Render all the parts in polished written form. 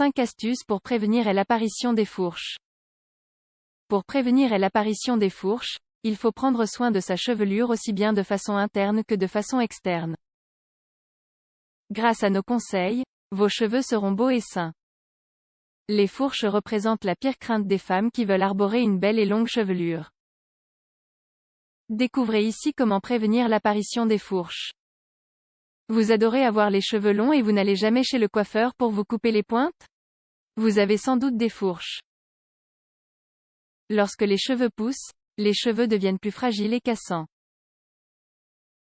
5 astuces pour prévenir l'apparition des fourches. Pour prévenir l'apparition des fourches, il faut prendre soin de sa chevelure aussi bien de façon interne que de façon externe. Grâce à nos conseils, vos cheveux seront beaux et sains. Les fourches représentent la pire crainte des femmes qui veulent arborer une belle et longue chevelure. Découvrez ici comment prévenir l'apparition des fourches. Vous adorez avoir les cheveux longs et vous n'allez jamais chez le coiffeur pour vous couper les pointes? Vous avez sans doute des fourches. Lorsque les cheveux poussent, les cheveux deviennent plus fragiles et cassants.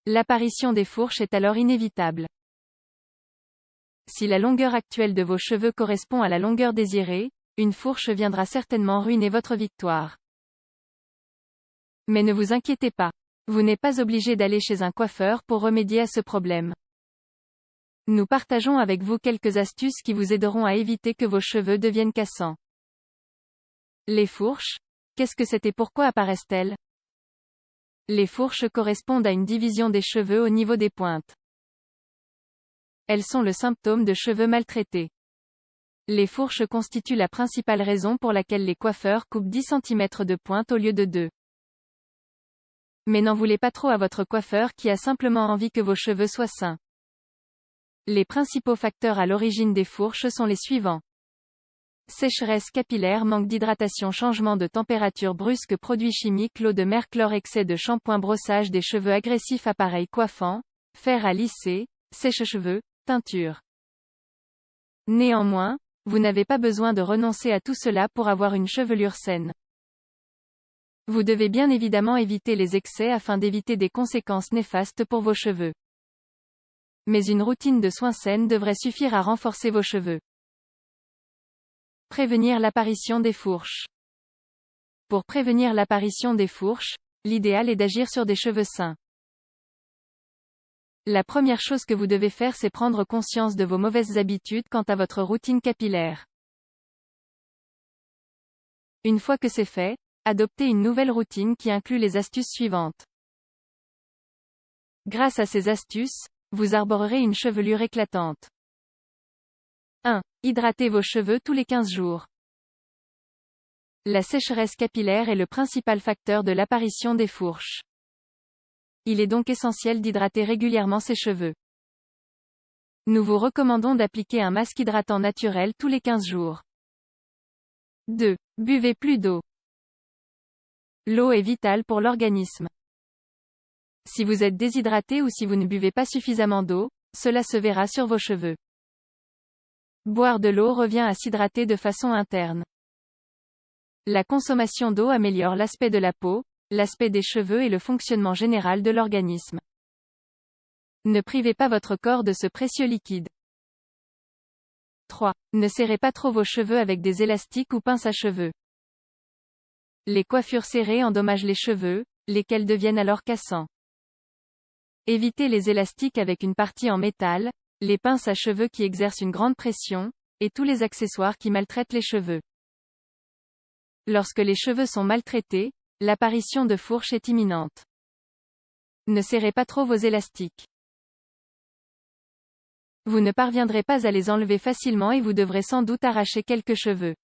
L'apparition des fourches est alors inévitable. Si la longueur actuelle de vos cheveux correspond à la longueur désirée, une fourche viendra certainement ruiner votre victoire. Mais ne vous inquiétez pas. Vous n'êtes pas obligé d'aller chez un coiffeur pour remédier à ce problème. Nous partageons avec vous quelques astuces qui vous aideront à éviter que vos cheveux deviennent cassants. Les fourches, qu'est-ce que c'est et pourquoi apparaissent-elles? Les fourches correspondent à une division des cheveux au niveau des pointes. Elles sont le symptôme de cheveux maltraités. Les fourches constituent la principale raison pour laquelle les coiffeurs coupent 10 cm de pointe au lieu de 2. Mais n'en voulez pas trop à votre coiffeur qui a simplement envie que vos cheveux soient sains. Les principaux facteurs à l'origine des fourches sont les suivants. Sécheresse capillaire, manque d'hydratation, changement de température brusque, produits chimiques, l'eau de mer, chlore, excès de shampoing, brossage des cheveux agressif, appareil coiffant, fer à lisser, sèche-cheveux, teinture. Néanmoins, vous n'avez pas besoin de renoncer à tout cela pour avoir une chevelure saine. Vous devez bien évidemment éviter les excès afin d'éviter des conséquences néfastes pour vos cheveux. Mais une routine de soins saine devrait suffire à renforcer vos cheveux. Prévenir l'apparition des fourches. Pour prévenir l'apparition des fourches, l'idéal est d'agir sur des cheveux sains. La première chose que vous devez faire, c'est prendre conscience de vos mauvaises habitudes quant à votre routine capillaire. Une fois que c'est fait, adoptez une nouvelle routine qui inclut les astuces suivantes. Grâce à ces astuces, vous arborerez une chevelure éclatante. 1. Hydratez vos cheveux tous les 15 jours. La sécheresse capillaire est le principal facteur de l'apparition des fourches. Il est donc essentiel d'hydrater régulièrement ses cheveux. Nous vous recommandons d'appliquer un masque hydratant naturel tous les 15 jours. 2. Buvez plus d'eau. L'eau est vitale pour l'organisme. Si vous êtes déshydraté ou si vous ne buvez pas suffisamment d'eau, cela se verra sur vos cheveux. Boire de l'eau revient à s'hydrater de façon interne. La consommation d'eau améliore l'aspect de la peau, l'aspect des cheveux et le fonctionnement général de l'organisme. Ne privez pas votre corps de ce précieux liquide. 3. Ne serrez pas trop vos cheveux avec des élastiques ou pinces à cheveux. Les coiffures serrées endommagent les cheveux, lesquels deviennent alors cassants. Évitez les élastiques avec une partie en métal, les pinces à cheveux qui exercent une grande pression, et tous les accessoires qui maltraitent les cheveux. Lorsque les cheveux sont maltraités, l'apparition de fourches est imminente. Ne serrez pas trop vos élastiques. Vous ne parviendrez pas à les enlever facilement et vous devrez sans doute arracher quelques cheveux.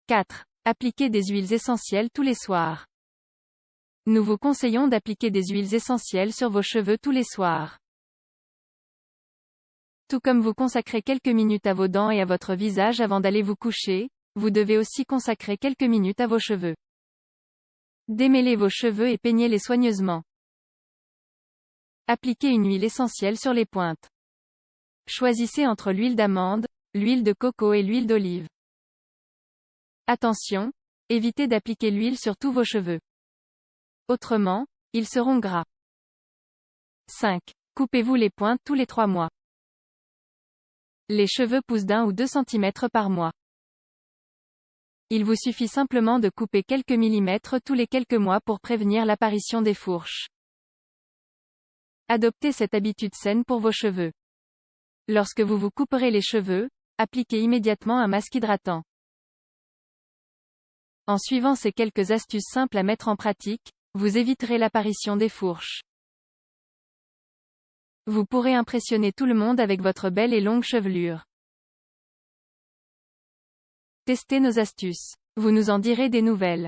4. Appliquez des huiles essentielles tous les soirs. Nous vous conseillons d'appliquer des huiles essentielles sur vos cheveux tous les soirs. Tout comme vous consacrez quelques minutes à vos dents et à votre visage avant d'aller vous coucher, vous devez aussi consacrer quelques minutes à vos cheveux. Démêlez vos cheveux et peignez-les soigneusement. Appliquez une huile essentielle sur les pointes. Choisissez entre l'huile d'amande, l'huile de coco et l'huile d'olive. Attention, évitez d'appliquer l'huile sur tous vos cheveux. Autrement, ils seront gras. 5. Coupez-vous les pointes tous les 3 mois. Les cheveux poussent d'1 ou 2 cm par mois. Il vous suffit simplement de couper quelques millimètres tous les quelques mois pour prévenir l'apparition des fourches. Adoptez cette habitude saine pour vos cheveux. Lorsque vous vous couperez les cheveux, appliquez immédiatement un masque hydratant. En suivant ces quelques astuces simples à mettre en pratique, vous éviterez l'apparition des fourches. Vous pourrez impressionner tout le monde avec votre belle et longue chevelure. Testez nos astuces. Vous nous en direz des nouvelles.